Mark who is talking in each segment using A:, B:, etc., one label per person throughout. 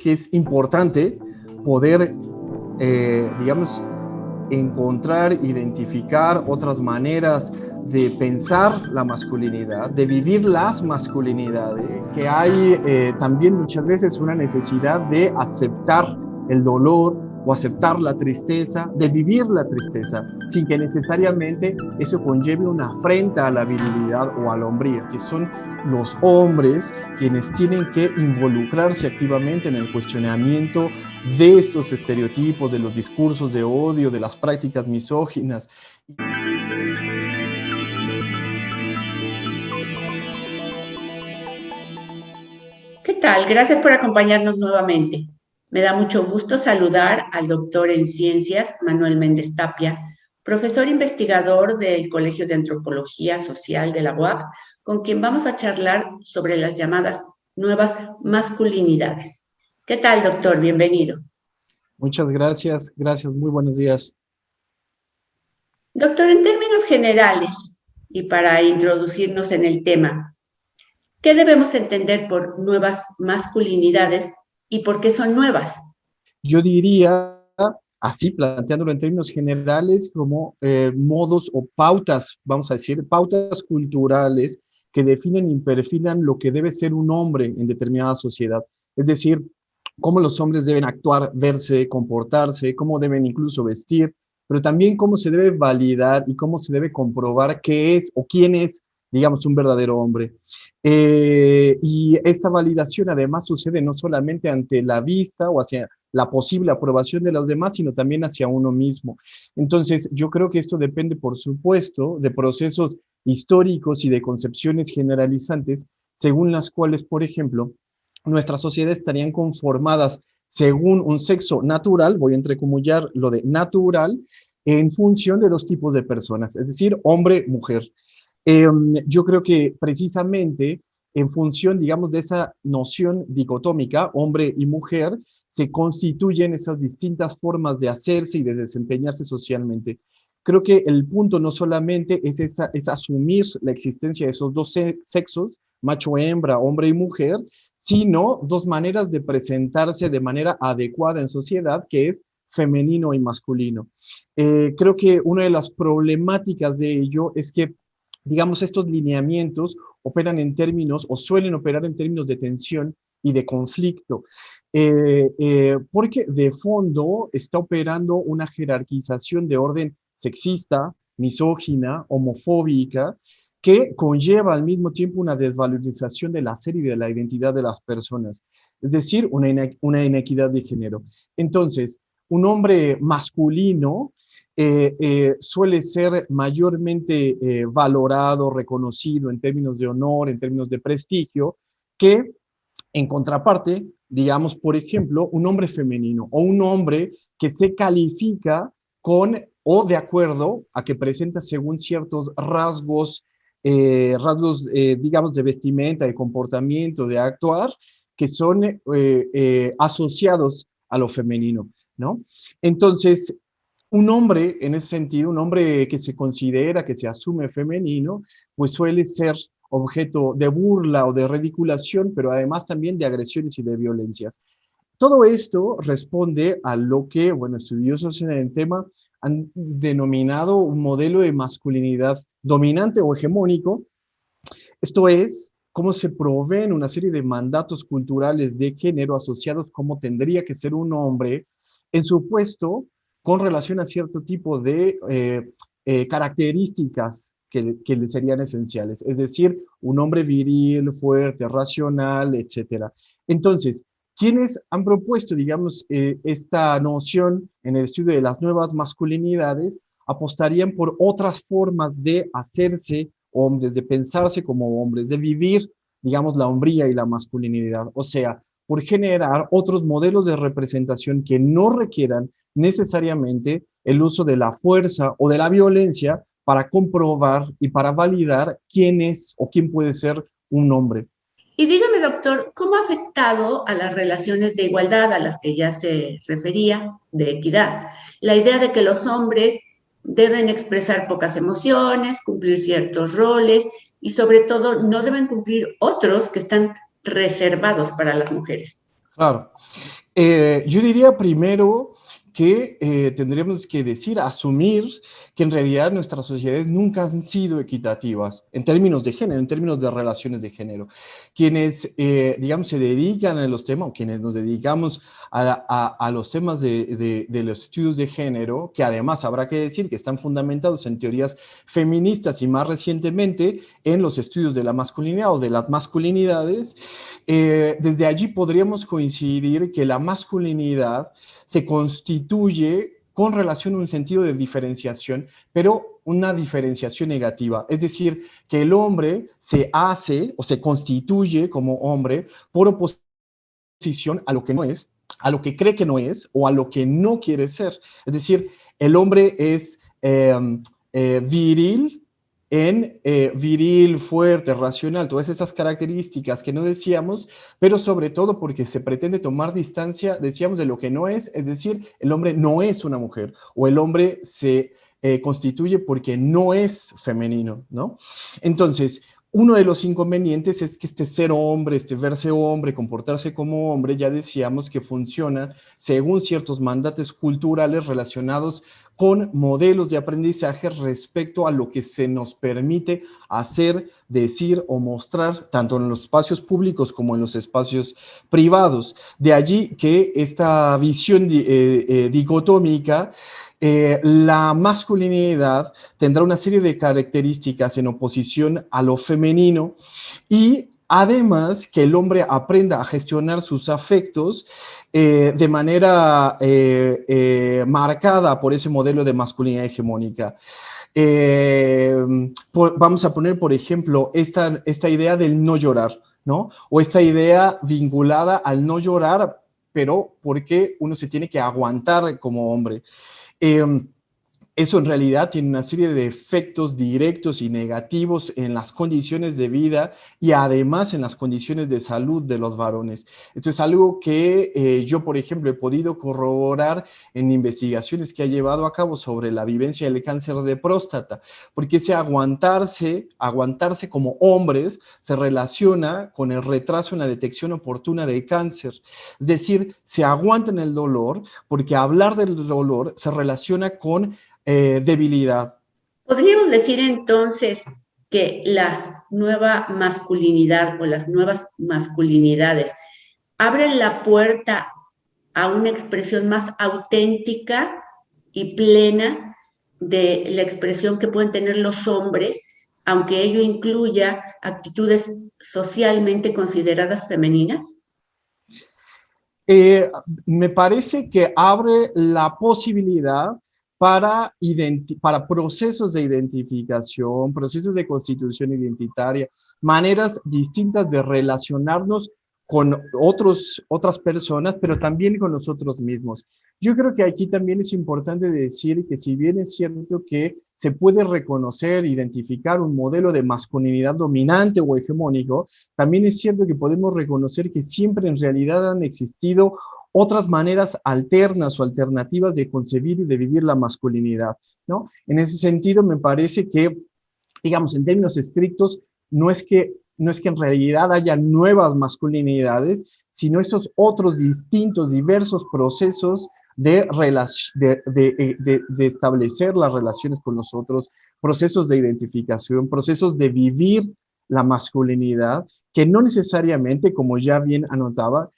A: que es importante poder, digamos, encontrar, identificar otras maneras de pensar la masculinidad, de vivir las masculinidades, que hay también muchas veces una necesidad de aceptar el dolor o aceptar la tristeza, de vivir la tristeza, sin que necesariamente eso conlleve una afrenta a la virilidad o a la hombría, que son los hombres quienes tienen que involucrarse activamente en el cuestionamiento de estos estereotipos, de los discursos de odio, de las prácticas misóginas.
B: ¿Qué tal? Gracias por acompañarnos nuevamente. Me da mucho gusto saludar al doctor en ciencias, Manuel Méndez Tapia, profesor investigador del Colegio de Antropología Social de la UAP, con quien vamos a charlar sobre las llamadas nuevas masculinidades. ¿Qué tal, doctor? Bienvenido.
A: Muchas gracias, muy buenos días.
B: Doctor, en términos generales, y para introducirnos en el tema, ¿qué debemos entender por nuevas masculinidades y por qué son nuevas?
A: Yo diría, así planteándolo en términos generales, como modos o pautas, vamos a decir, pautas culturales que definen y perfilan lo que debe ser un hombre en determinada sociedad. Es decir, cómo los hombres deben actuar, verse, comportarse, cómo deben incluso vestir, pero también cómo se debe validar y cómo se debe comprobar qué es o quién es, digamos, un verdadero hombre. Y esta validación además sucede no solamente ante la vista o hacia la posible aprobación de los demás, sino también hacia uno mismo. Entonces, yo creo que esto depende, por supuesto, de procesos históricos y de concepciones generalizantes, según las cuales, por ejemplo, nuestras sociedades estarían conformadas según un sexo natural, voy a entrecomillar lo de natural, en función de dos tipos de personas, es decir, hombre-mujer. Yo creo que precisamente en función, digamos, de esa noción dicotómica, hombre y mujer, se constituyen esas distintas formas de hacerse y de desempeñarse socialmente. Creo que el punto no solamente es asumir la existencia de esos dos sexos, macho, hembra, hombre y mujer, sino dos maneras de presentarse de manera adecuada en sociedad, que es femenino y masculino. Creo que una de las problemáticas de ello es que, digamos, estos lineamientos operan en términos o suelen operar en términos de tensión y de conflicto, porque de fondo está operando una jerarquización de orden sexista, misógina, homofóbica, que conlleva al mismo tiempo una desvalorización del hacer y de la identidad de las personas, es decir, una inequidad de género. Entonces, un hombre masculino suele ser mayormente valorado, reconocido en términos de honor, en términos de prestigio, que en contraparte, digamos, por ejemplo, un hombre femenino o un hombre que se califica con o de acuerdo a que presenta según ciertos rasgos, digamos, de vestimenta, de comportamiento, de actuar, que son asociados a lo femenino, ¿no? Entonces, un hombre, en ese sentido, un hombre que se considera, que se asume femenino, pues suele ser objeto de burla o de ridiculación, pero además también de agresiones y de violencias. Todo esto responde a lo que, bueno, estudiosos en el tema han denominado un modelo de masculinidad dominante o hegemónico. Esto es, cómo se proveen una serie de mandatos culturales de género asociados cómo tendría que ser un hombre en su puesto con relación a cierto tipo de características que le serían esenciales. Es decir, un hombre viril, fuerte, racional, etc. Entonces, quienes han propuesto, digamos, esta noción en el estudio de las nuevas masculinidades, apostarían por otras formas de hacerse hombres, de pensarse como hombres, de vivir, digamos, la hombría y la masculinidad. O sea, por generar otros modelos de representación que no requieran necesariamente el uso de la fuerza o de la violencia para comprobar y para validar quién es o quién puede ser un hombre.
B: Y dígame, doctor, ¿cómo ha afectado a las relaciones de igualdad a las que ya se refería, de equidad, la idea de que los hombres deben expresar pocas emociones, cumplir ciertos roles y sobre todo no deben cumplir otros que están reservados para las mujeres?
A: Claro. Yo diría primero que tendríamos que decir, asumir que en realidad nuestras sociedades nunca han sido equitativas en términos de género, en términos de relaciones de género. Quienes, digamos, se dedican a los temas, o quienes nos dedicamos a los temas de los estudios de género, que además habrá que decir que están fundamentados en teorías feministas y más recientemente en los estudios de la masculinidad o de las masculinidades, desde allí podríamos coincidir que la masculinidad se constituye con relación a un sentido de diferenciación, pero una diferenciación negativa. Es decir, que el hombre se hace o se constituye como hombre por oposición a lo que no es, a lo que cree que no es o a lo que no quiere ser. Es decir, el hombre es viril, viril, fuerte, racional, todas esas características que no decíamos, pero sobre todo porque se pretende tomar distancia, decíamos, de lo que no es decir, el hombre no es una mujer, o el hombre se constituye porque no es femenino, ¿no? Entonces, uno de los inconvenientes es que este ser hombre, este verse hombre, comportarse como hombre, ya decíamos que funciona según ciertos mandatos culturales relacionados con modelos de aprendizaje respecto a lo que se nos permite hacer, decir o mostrar, tanto en los espacios públicos como en los espacios privados. De allí que esta visión dicotómica, la masculinidad tendrá una serie de características en oposición a lo femenino y además que el hombre aprenda a gestionar sus afectos de manera marcada por ese modelo de masculinidad hegemónica. Vamos a poner, por ejemplo, esta idea del no llorar, ¿no? O esta idea vinculada al no llorar, pero porque uno se tiene que aguantar como hombre. Eso en realidad tiene una serie de efectos directos y negativos en las condiciones de vida y además en las condiciones de salud de los varones. Esto es algo que yo, por ejemplo, he podido corroborar en investigaciones que ha llevado a cabo sobre la vivencia del cáncer de próstata, porque ese aguantarse como hombres se relaciona con el retraso en la detección oportuna del cáncer. Es decir, se aguantan el dolor porque hablar del dolor se relaciona con debilidad.
B: ¿Podríamos decir entonces que la nueva masculinidad o las nuevas masculinidades abren la puerta a una expresión más auténtica y plena de la expresión que pueden tener los hombres, aunque ello incluya actitudes socialmente consideradas femeninas?
A: Me parece que abre la posibilidad para procesos de identificación, procesos de constitución identitaria, maneras distintas de relacionarnos con otras personas, pero también con nosotros mismos. Yo creo que aquí también es importante decir que si bien es cierto que se puede reconocer, identificar un modelo de masculinidad dominante o hegemónico, también es cierto que podemos reconocer que siempre en realidad han existido otras maneras alternas o alternativas de concebir y de vivir la masculinidad, ¿no? En ese sentido, me parece que, digamos, en términos estrictos, no es que en realidad haya nuevas masculinidades, sino esos otros distintos, diversos procesos de establecer las relaciones con los otros, procesos de identificación, procesos de vivir la masculinidad, que no necesariamente, como ya bien anotaba,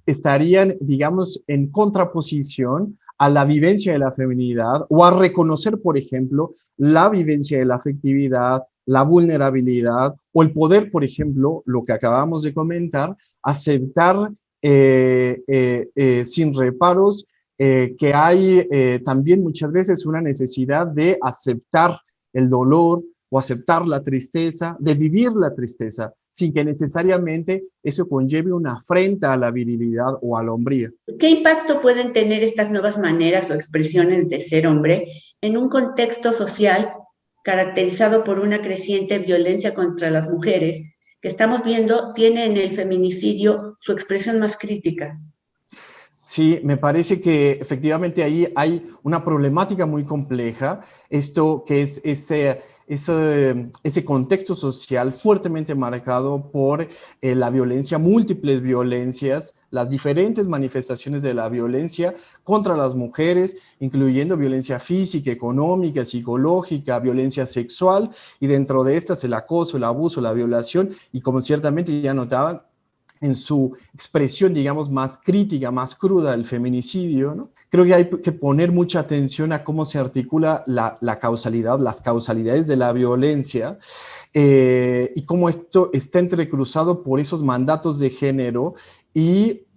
A: estarían, digamos, en contraposición a la vivencia de la feminidad o a reconocer, por ejemplo, la vivencia de la afectividad, la vulnerabilidad o el poder, por ejemplo, lo que acabamos de comentar, aceptar sin reparos que hay también muchas veces una necesidad de aceptar el dolor o aceptar la tristeza, de vivir la tristeza, sin que necesariamente eso conlleve una afrenta a la virilidad o a la hombría.
B: ¿Qué impacto pueden tener estas nuevas maneras o expresiones de ser hombre en un contexto social caracterizado por una creciente violencia contra las mujeres que estamos viendo tiene en el feminicidio su expresión más crítica?
A: Sí, me parece que efectivamente ahí hay una problemática muy compleja, esto que es ese contexto social fuertemente marcado por la violencia, múltiples violencias, las diferentes manifestaciones de la violencia contra las mujeres, incluyendo violencia física, económica, psicológica, violencia sexual, y dentro de estas el acoso, el abuso, la violación, y como ciertamente ya notaban, en su expresión, digamos, más crítica, más cruda, el feminicidio, ¿no? Creo que hay que poner mucha atención a cómo se articula la causalidad, las causalidades de la violencia, y cómo esto está entrecruzado por esos mandatos de género y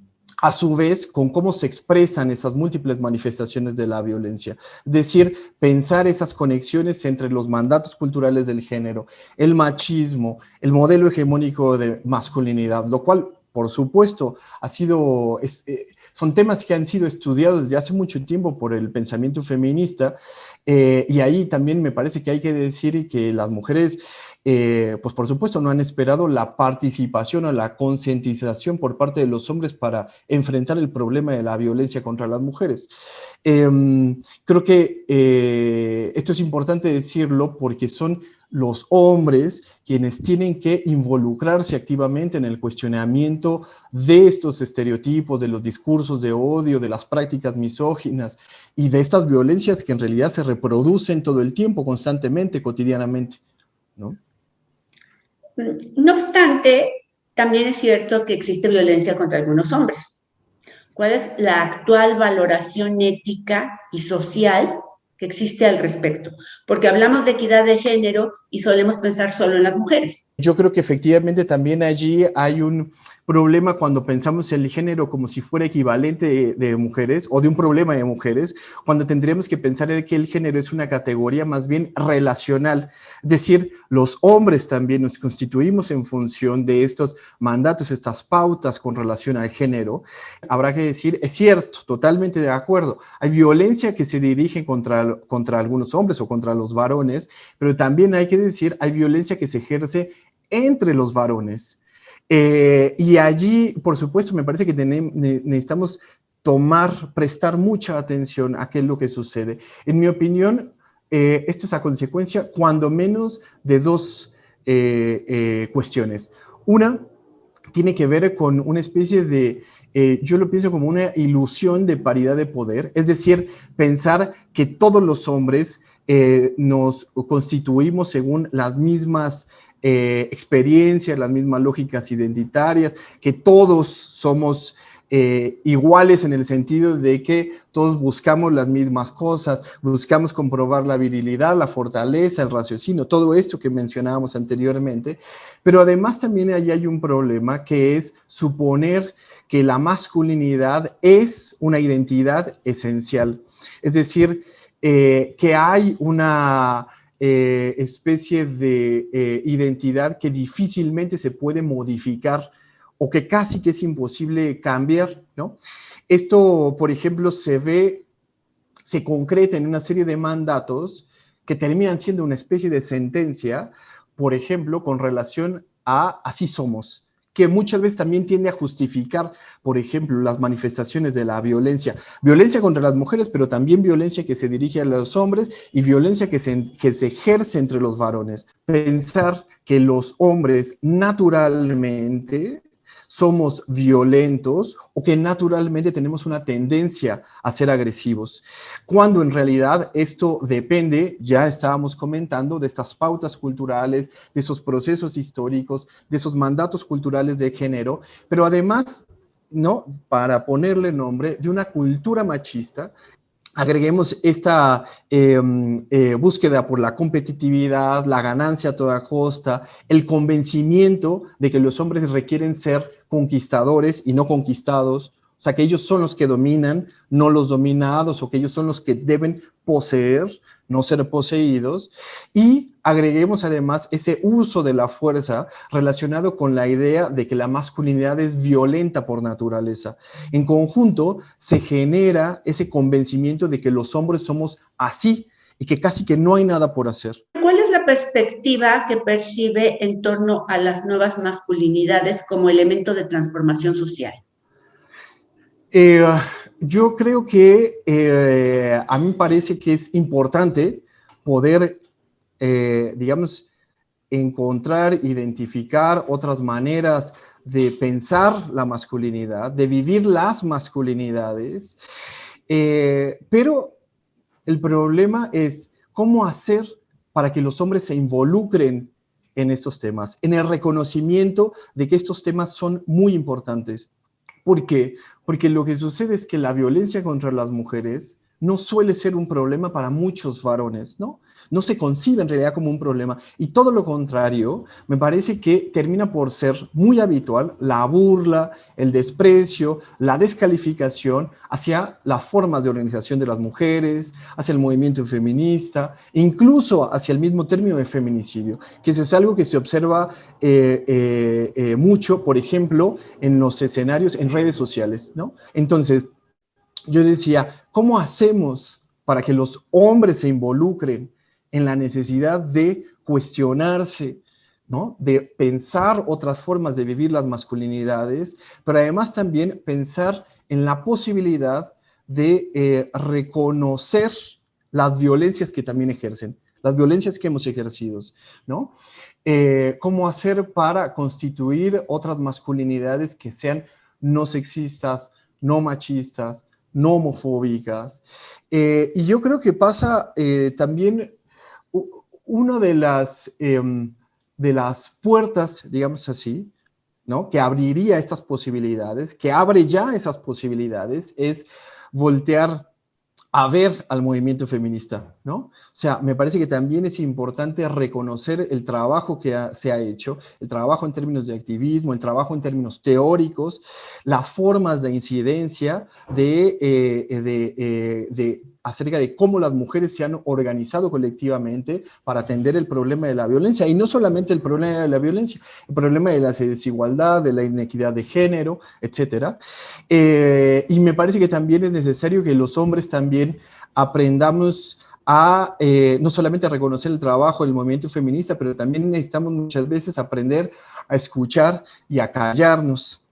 A: a su vez con cómo se expresan esas múltiples manifestaciones de la violencia. Es decir, pensar esas conexiones entre los mandatos culturales del género, el machismo, el modelo hegemónico de masculinidad, lo cual, por supuesto, son temas que han sido estudiados desde hace mucho tiempo por el pensamiento feminista, y ahí también me parece que hay que decir que las mujeres, pues por supuesto, no han esperado la participación o la concientización por parte de los hombres para enfrentar el problema de la violencia contra las mujeres. Creo que esto es importante decirlo porque son los hombres quienes tienen que involucrarse activamente en el cuestionamiento de estos estereotipos, de los discursos de odio, de las prácticas misóginas y de estas violencias que en realidad se reproducen todo el tiempo, constantemente, cotidianamente, ¿no?
B: No obstante, también es cierto que existe violencia contra algunos hombres. ¿Cuál es la actual valoración ética y social que existe al respecto? Porque hablamos de equidad de género y solemos pensar solo en las mujeres.
A: Yo creo que efectivamente también allí hay un problema cuando pensamos el género como si fuera equivalente de mujeres o de un problema de mujeres, cuando tendríamos que pensar en que el género es una categoría más bien relacional. Es decir, los hombres también nos constituimos en función de estos mandatos, estas pautas con relación al género. Habrá que decir, es cierto, totalmente de acuerdo, hay violencia que se dirige contra algunos hombres o contra los varones, pero también hay que decir, hay violencia que se ejerce entre los varones. Y allí, por supuesto, me parece que necesitamos prestar mucha atención a qué es lo que sucede. En mi opinión, esto es a consecuencia, cuando menos, de dos cuestiones. Una tiene que ver con una especie de, yo lo pienso como una ilusión de paridad de poder, es decir, pensar que todos los hombres nos constituimos según las mismas experiencias, las mismas lógicas identitarias, que todos somos iguales en el sentido de que todos buscamos las mismas cosas, buscamos comprobar la virilidad, la fortaleza, el raciocinio, todo esto que mencionábamos anteriormente, pero además también ahí hay un problema que es suponer que la masculinidad es una identidad esencial, es decir, que hay una especie de identidad que difícilmente se puede modificar o que casi que es imposible cambiar, ¿no? Esto, por ejemplo, se concreta en una serie de mandatos que terminan siendo una especie de sentencia, por ejemplo, con relación a así somos, que muchas veces también tiende a justificar, por ejemplo, las manifestaciones de la violencia contra las mujeres, pero también violencia que se dirige a los hombres y violencia que se ejerce entre los varones. Pensar que los hombres naturalmente somos violentos o que naturalmente tenemos una tendencia a ser agresivos, cuando en realidad esto depende, ya estábamos comentando, de estas pautas culturales, de esos procesos históricos, de esos mandatos culturales de género, pero además, ¿no?, para ponerle nombre, de una cultura machista. Agreguemos esta búsqueda por la competitividad, la ganancia a toda costa, el convencimiento de que los hombres requieren ser conquistadores y no conquistados, o sea, que ellos son los que dominan, no los dominados, o que ellos son los que deben poseer, no ser poseídos, y agreguemos además ese uso de la fuerza relacionado con la idea de que la masculinidad es violenta por naturaleza. En conjunto, se genera ese convencimiento de que los hombres somos así y que casi que no hay nada por hacer.
B: ¿Cuál es la perspectiva que percibe en torno a las nuevas masculinidades como elemento de transformación social?
A: Yo creo que a mí me parece que es importante poder, digamos, encontrar, identificar otras maneras de pensar la masculinidad, de vivir las masculinidades, pero el problema es cómo hacer para que los hombres se involucren en estos temas, en el reconocimiento de que estos temas son muy importantes. ¿Por qué? Porque lo que sucede es que la violencia contra las mujeres no suele ser un problema para muchos varones, ¿no? No se concibe en realidad como un problema. Y todo lo contrario, me parece que termina por ser muy habitual la burla, el desprecio, la descalificación hacia las formas de organización de las mujeres, hacia el movimiento feminista, incluso hacia el mismo término de feminicidio, que eso es algo que se observa mucho, por ejemplo, en los escenarios, en redes sociales, ¿no? Entonces, yo decía, ¿cómo hacemos para que los hombres se involucren en la necesidad de cuestionarse, ¿no? De pensar otras formas de vivir las masculinidades, pero además también pensar en la posibilidad de reconocer las violencias que también ejercen, las violencias que hemos ejercido, ¿no? ¿Cómo hacer para constituir otras masculinidades que sean no sexistas, no machistas, no homofóbicas? Y yo creo que pasa también una de las puertas, digamos así, ¿no? Que abriría estas posibilidades, que abre ya esas posibilidades, es voltear a ver al movimiento feminista, ¿no? O sea, me parece que también es importante reconocer el trabajo que se ha hecho, el trabajo en términos de activismo, el trabajo en términos teóricos, las formas de incidencia acerca de cómo las mujeres se han organizado colectivamente para atender el problema de la violencia, y no solamente el problema de la violencia, el problema de la desigualdad, de la inequidad de género, etcétera. Y me parece que también es necesario que los hombres también aprendamos a no solamente a reconocer el trabajo del movimiento feminista, pero también necesitamos muchas veces aprender a escuchar y a callarnos.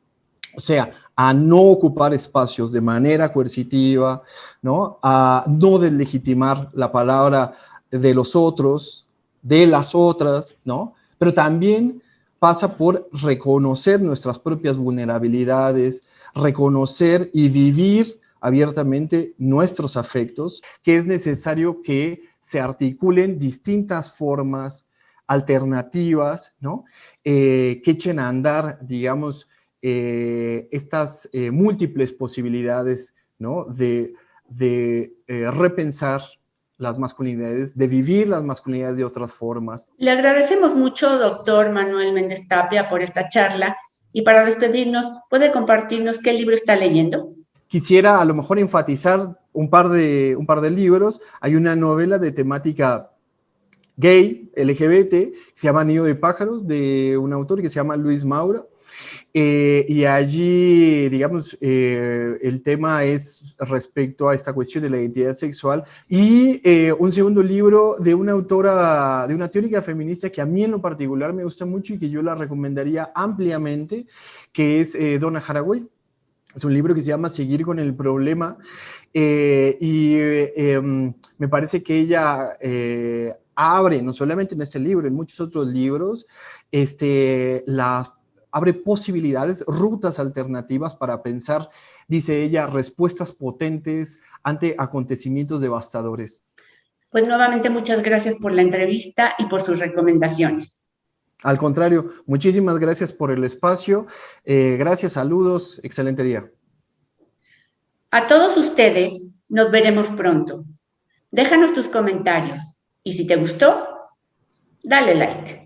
A: O sea, a no ocupar espacios de manera coercitiva, ¿no? A no deslegitimar la palabra de los otros, de las otras, ¿no? Pero también pasa por reconocer nuestras propias vulnerabilidades, reconocer y vivir abiertamente nuestros afectos, que es necesario que se articulen distintas formas alternativas, ¿no? Que echen a andar, digamos, estas múltiples posibilidades, ¿no? de repensar las masculinidades, de vivir las masculinidades de otras formas.
B: Le agradecemos mucho, doctor Manuel Méndez Tapia, por esta charla, y para despedirnos, ¿puede compartirnos qué libro está leyendo?
A: Quisiera a lo mejor enfatizar un par de libros. Hay una novela de temática gay, LGBT, se llama Nido de pájaros, de un autor que se llama Luis Maura. Y allí, digamos, el tema es respecto a esta cuestión de la identidad sexual. Y un segundo libro de una autora, de una teórica feminista que a mí en lo particular me gusta mucho y que yo la recomendaría ampliamente, que es Donna Haraway. Es un libro que se llama Seguir con el problema. Me parece que ella abre, no solamente en este libro, en muchos otros libros, abre posibilidades, rutas alternativas para pensar, dice ella, respuestas potentes ante acontecimientos devastadores.
B: Pues nuevamente muchas gracias por la entrevista y por sus recomendaciones.
A: Al contrario, muchísimas gracias por el espacio. Gracias, saludos, excelente día.
B: A todos ustedes, nos veremos pronto. Déjanos tus comentarios y si te gustó, dale like.